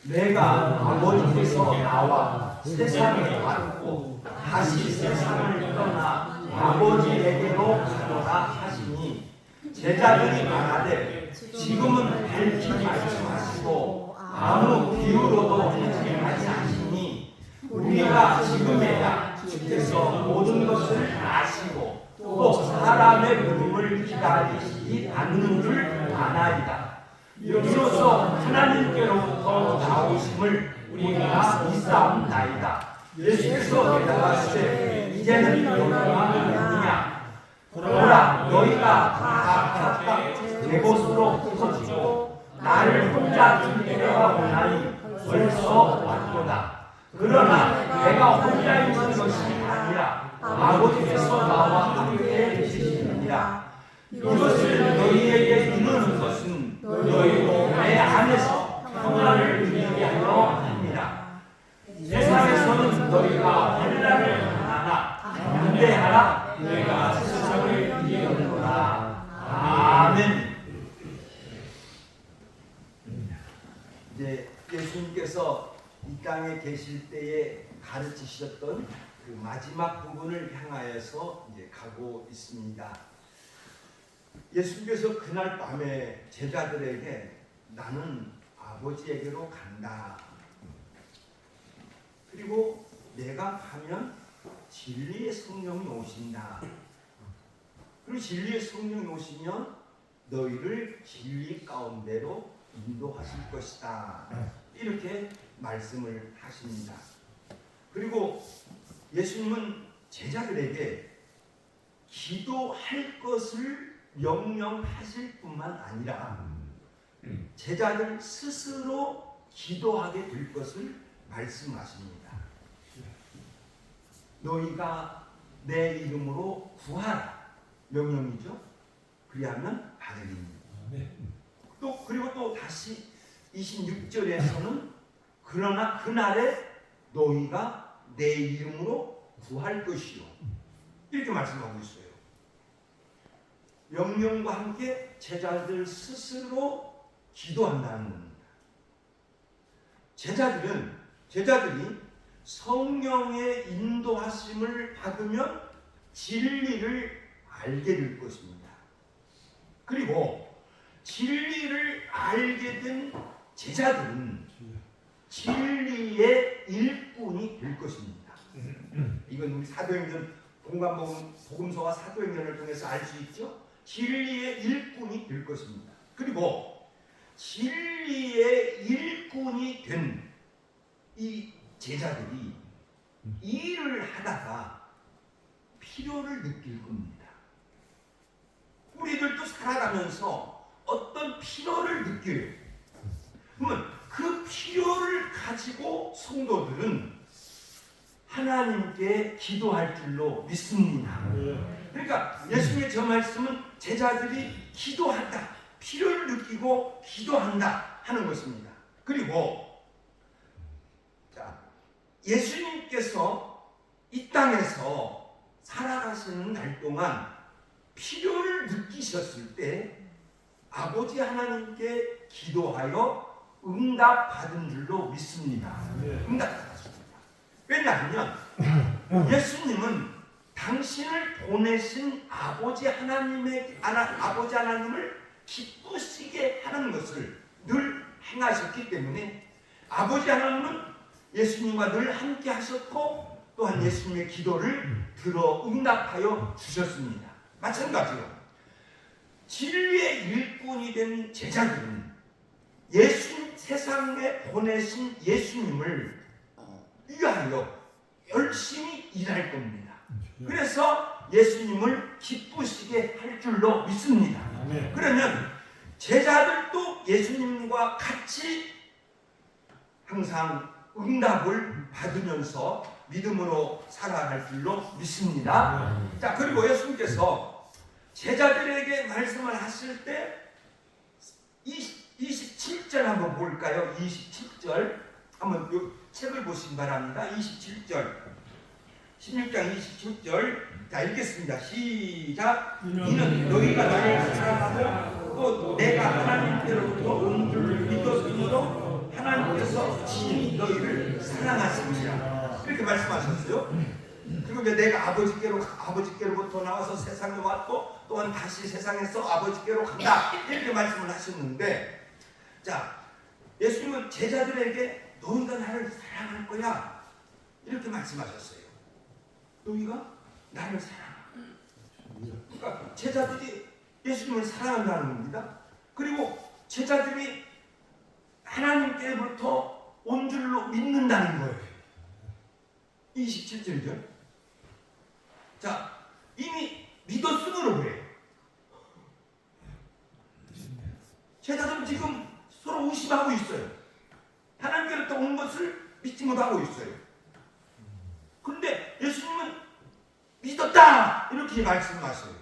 내가 아버지께서 나와 세상에 왔고 다시 세상을 떠나 아버지에게로 가노라 하시니 제자들이 말하되 지금은 밝히 말씀하시고 아무 비유로도 하지 아니하시니 우리가 지금에야 주께서 모든 것을 아시고 또 사람의 부름을 기다리시지 않는 줄 아나이다. 이로써 하나님께로부터 나오심을 우리가 믿사옵나이다. 예수께서 대답하시되 이제는 너희가 누구냐? 보라, 너희가 다 각각 내 곳으로 흩어지고 나를 혼자 둘 때가 오나니 벌써 왔도다. 그러나 내가 혼자 있는 것이 아니라 아버지께서 나와 함께 계시느니라. 이것을 너희에게 이루는 것은 너희도 내 안에서 평안을 누리게 하려 합니다. 세상에서는 너희가 환난을 당하나 담대하라. 내가 세상을 이기었노라. 아멘. 이제 예수님께서 이 땅에 계실 때에 가르치셨던 그 마지막 부분을 향하여서 이제 가고 있습니다. 예수님께서 그날 밤에 제자들에게 나는 아버지에게로 간다. 그리고 내가 가면 진리의 성령이 오신다. 그리고 진리의 성령이 오시면 너희를 진리 가운데로 인도하실 것이다. 이렇게 말씀을 하십니다. 그리고 예수님은 제자들에게 기도할 것을 명령하실 뿐만 아니라 제자들 스스로 기도하게 될 것을 말씀하십니다. 너희가 내 이름으로 구하라. 명령이죠. 그리하면 받으리니. 그리고 또 다시 26절에서는 그러나 그날에 너희가 내 이름으로 구할 것이요. 이렇게 말씀하고 있어요. 명령과 함께 제자들 스스로 기도한다는 겁니다. 제자들이 성령의 인도하심을 받으면 진리를 알게 될 것입니다. 그리고 진리를 알게 된 제자들은 진리의 일꾼이 될 것입니다. 이건 우리 사도행전 복음서와 사도행전을 통해서 알 수 있죠. 진리의 일꾼이 될 것입니다. 그리고 진리의 일꾼이 된 이 제자들이 일을 하다가 필요를 느낄 겁니다. 우리들도 살아가면서 어떤 필요를 느껴요. 그러면 그 필요를 가지고 성도들은 하나님께 기도할 줄로 믿습니다. 그러니까 예수님의 저 말씀은 제자들이 기도한다, 필요를 느끼고 기도한다 하는 것입니다. 그리고 예수님께서 이 땅에서 살아가시는 날 동안 필요를 느끼셨을 때 아버지 하나님께 기도하여 응답받은 줄로 믿습니다. 응답받았습니다. 왜냐하면 예수님은 당신을 보내신 아버지 하나님을 기쁘시게 하는 것을 늘 행하셨기 때문에 아버지 하나님은 예수님과 늘 함께 하셨고 또한 예수님의 기도를 들어 응답하여 주셨습니다. 마찬가지로 진리의 일꾼이 된 제자들은 세상에 보내신 예수님을 위하여 열심히 일할 겁니다. 그래서 예수님을 기쁘시게 할 줄로 믿습니다. 그러면 제자들도 예수님과 같이 항상 응답을 받으면서 믿음으로 살아갈 줄로 믿습니다. 자, 그리고 예수님께서 제자들에게 말씀을 하실 때 27절 한번 볼까요? 27절 한번 이 책을 보시기 바랍니다. 27절 16장 27절 자 읽겠습니다. 시작. 이는 너희가 나를 사랑하고 또 내가 하나님께로부터 온 줄 믿었으므로 아버지께서 친히 너희를 사랑하십니다. 이렇게 말씀하셨어요. 그리고 이제 내가 아버지께로부터 나와서 세상에 왔고 또한 다시 세상에서 아버지께로 간다, 이렇게 말씀을 하셨는데, 자, 예수님은 제자들에게 너희가 나를 사랑할 거야, 이렇게 말씀하셨어요. 너희가 나를 사랑하. 그러니까 제자들이 예수님을 사랑한다는 겁니다. 그리고 제자들이 하나님께로부터 온 줄로 믿는다는 거예요. 27절이죠. 자, 이미 믿었으므로 그래요. 제자들은 지금 서로 의심하고 있어요. 하나님께로부터 온 것을 믿지 못하고 있어요. 그런데 예수님은 믿었다, 이렇게 말씀하셔요.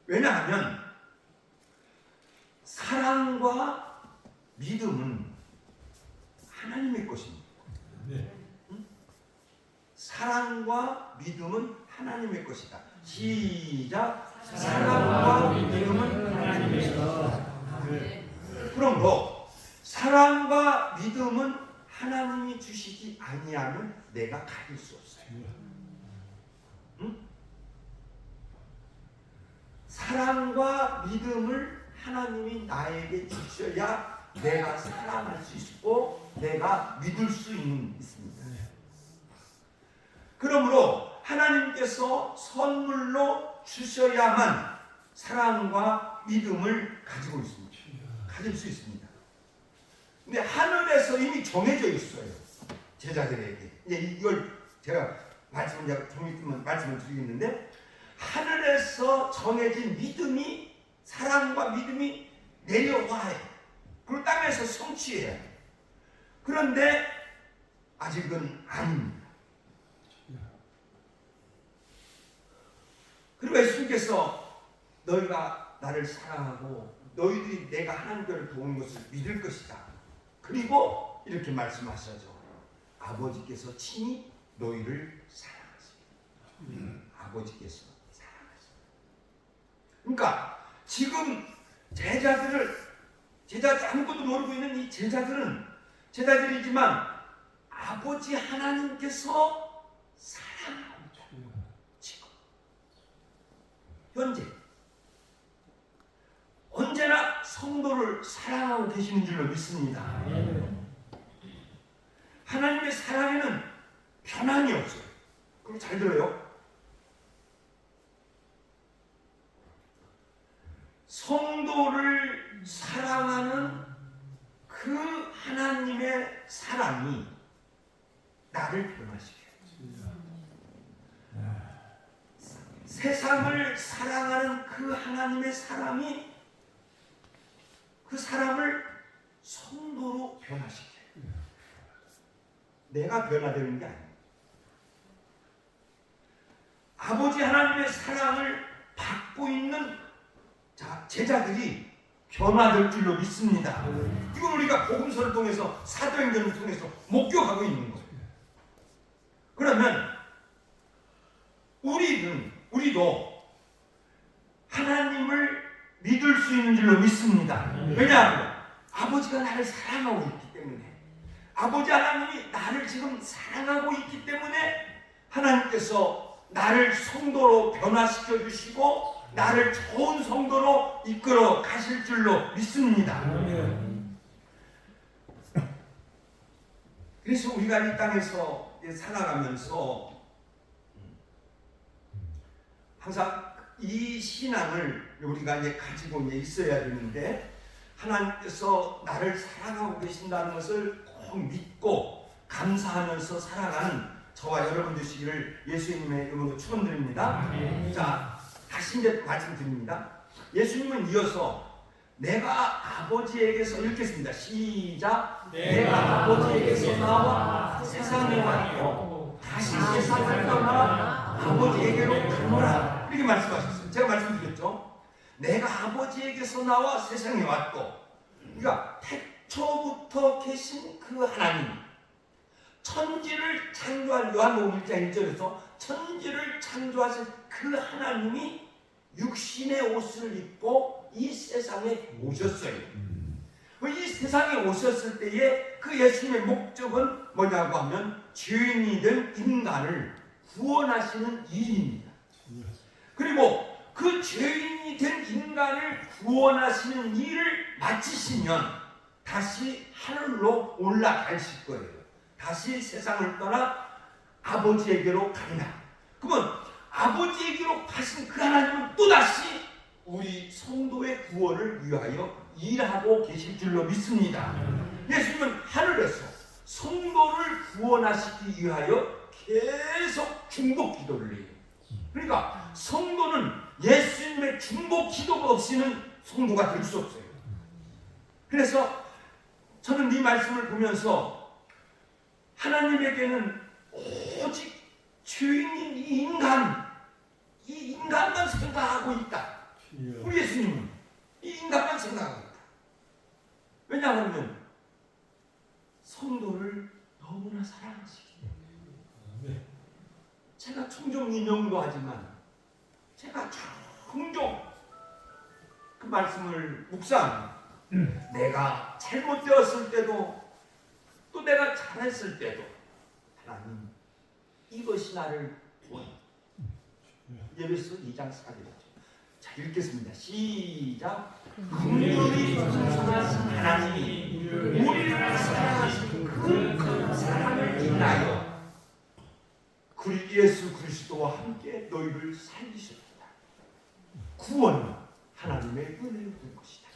왜냐하면 사랑과 믿음은 하나님의 것입니다. 사랑과 믿음은 하나님의 것이다. 시작. 사랑과 믿음은 하나님의 것이다. 그러므로 사랑과 믿음은 하나님이 주시지 아니하면 내가 가질 수 없어요. 응? 사랑과 믿음을 하나님이 나에게 주셔야 내가 사랑할 수 있고 내가 믿을 수 있습니다. 그러므로 하나님께서 선물로 주셔야만 사랑과 믿음을 가지고 있습니다. 가질 수 있습니다. 근데 하늘에서 이미 정해져 있어요. 제자들에게. 이제 이걸 제가 좀 있으면 말씀을 드리겠는데, 하늘에서 정해진 믿음이, 사랑과 믿음이 내려와요. 그리고 땅에서 성취해요. 그런데 아직은 아닙니다. 그리고 예수님께서 너희가 나를 사랑하고 너희들이 내가 하나님께로부터 온 것을 믿을 것이다. 그리고 이렇게 말씀하셔죠. 아버지께서 친히 너희를 사랑하십니다. 아버지께서 사랑하십니다. 그러니까 지금 제자들 아무것도 모르고 있는 이 제자들이지만 아버지 하나님께서 사랑하고 지금 현재 언제나 성도를 사랑하고 계시는 줄로 믿습니다. 하나님의 사랑에는 변함이 없어요. 그럼 잘 들어요. 성도를 사랑하는 그 하나님의 사랑이 나를 변화시켜요. 세상을 사랑하는 그 하나님의 사랑이 그 사람을 성도로 변화시켜요. 내가 변화되는 게 아니에요. 아버지 하나님의 사랑을 받고 있는 제자들이 변화될 줄로 믿습니다. 이건 우리가 복음서를 통해서, 사도행전을 통해서 목격하고 있는 거예요. 그러면 우리도 하나님을 믿을 수 있는 줄로 믿습니다. 왜냐하면 아버지가 나를 사랑하고 있기 때문에, 아버지 하나님이 나를 지금 사랑하고 있기 때문에 하나님께서 나를 성도로 변화시켜 주시고 나를 좋은 성도로 이끌어 가실 줄로 믿습니다. 그래서 우리가 이 땅에서 살아가면서 항상 이 신앙을 우리가 이제 가지고 있어야 되는데, 하나님께서 나를 사랑하고 계신다는 것을 꼭 믿고 감사하면서 살아가는 저와 여러분 되시기를 예수님의 이름으로 축원드립니다. 자, 다시 이제 말씀드립니다. 예수님은 이어서 내가 아버지에게서 읽겠습니다. 시작. 내가 아버지에게서 나와 세상에 왔고 다시 세상을 떠나 아버지에게로 가노라, 이렇게 말씀하셨어요. 제가 말씀드렸죠. 내가 아버지에게서 나와 세상에 왔고, 그러니까 태초부터 계신 그 하나님, 천지를 창조한, 요한복음 1장 1절에서 천지를 창조하신 그 하나님이 육신의 옷을 입고 이 세상에 오셨어요. 이 세상에 오셨을 때에 그 예수님의 목적은 뭐냐고 하면 죄인이 된 인간을 구원하시는 일입니다. 그리고 그 죄인이 된 인간을 구원하시는 일을 마치시면 다시 하늘로 올라가실 거예요. 다시 세상을 떠나 아버지에게로 간다. 그러면 아버지에게로 가신 그 하나님은 또다시 우리 성도의 구원을 위하여 일하고 계실 줄로 믿습니다. 예수님은 하늘에서 성도를 구원하시기 위하여 계속 중복 기도를 해요. 그러니까 성도는 예수님의 중복 기도가 없이는 성도가 될 수 없어요. 그래서 저는 이 말씀을 보면서 하나님에게는 오직 죄인인 이 인간만 생각하고 있다. 우리 예수님은 이 인간만 생각하고 있다. 왜냐하면 성도를 너무나 사랑하시기 때문에. 제가 종종 인용도 하지만 제가 종종 그 말씀을 묵상합니다. 내가 잘못되었을 때도 또 내가 잘했을 때도 하나님 이것이 나를 구원. 예배서 2장 4절이죠. 자, 읽겠습니다. 시작. 긍휼히 풍성하신 하나님이 우리를 사랑하신 그 사랑을 인하여 그리스도 예수 그리스도와 함께 너희를 살리셨다. 구원은 하나님의 은혜로 된 것이다.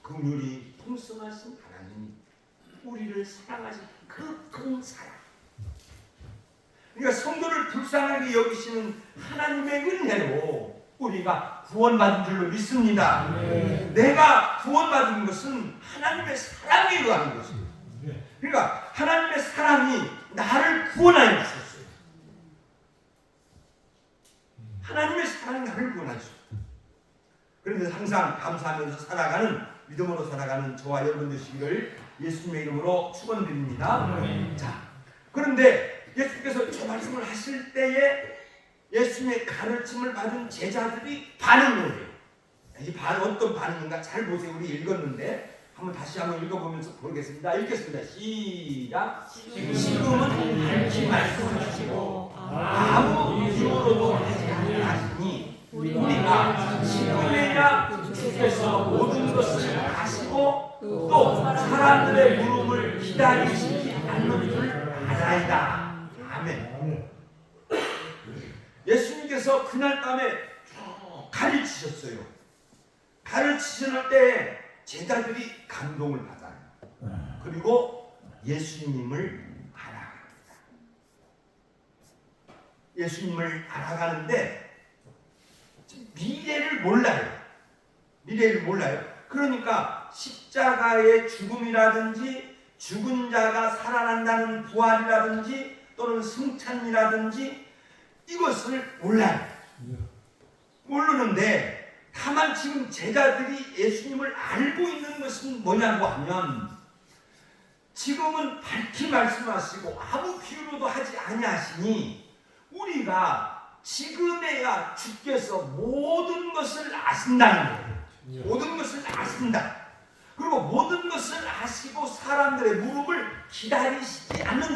긍휼히 풍성하신 하나님이 우리를 사랑하신 그 큰 사랑. 그러니까 성도를 불쌍하게 여기시는 하나님의 은혜로 우리가 구원받은 줄로 믿습니다. 내가 구원받은 것은 하나님의 사랑에 의한 것입니다. 그러니까 하나님의 사랑이 나를 구원하여 주셨어요. 하나님의 사랑이 나를 구원하셨어요. 그런데 항상 감사하면서 살아가는, 믿음으로 살아가는 저와 여러분 되시기를 예수님의 이름으로 축원드립니다. 자, 그런데 예수께서 저 말씀을 하실 때에 예수님의 가르침을 받은 제자들이 반응을 해요. 이 어떤 반응인가 잘 보세요. 우리 읽었는데 다시 한번 읽어보면서 보겠습니다. 읽겠습니다. 시작. 지금은 밝히 말씀하시고 아무 이유로도 하지 아니하시니 우리가 지금에야 주께서 모든 것을 아시고 또 사람들의 물음을 기다리시지 않는 줄 알아이다. 아멘. 예수님께서 그날 밤에 가르치셨어요. 가르치실 때 제자들이 감동을 받아요. 그리고 예수님을 알아갑니다. 예수님을 알아가는데 미래를 몰라요. 그러니까 십자가의 죽음이라든지 죽은 자가 살아난다는 부활이라든지 또는 승천이라든지 이것을 몰라요. 모르는데 다만 지금 제자들이 예수님을 알고 있는 것은 뭐냐고 하면 지금은 밝히 말씀하시고 아무 비유로도 하지 아니하시니 우리가 지금에야 주께서 모든 것을 아신다는 거예요. 모든 것을 아신다. 그리고 모든 것을 아시고 사람들의 무릎을 기다리시지 않는다.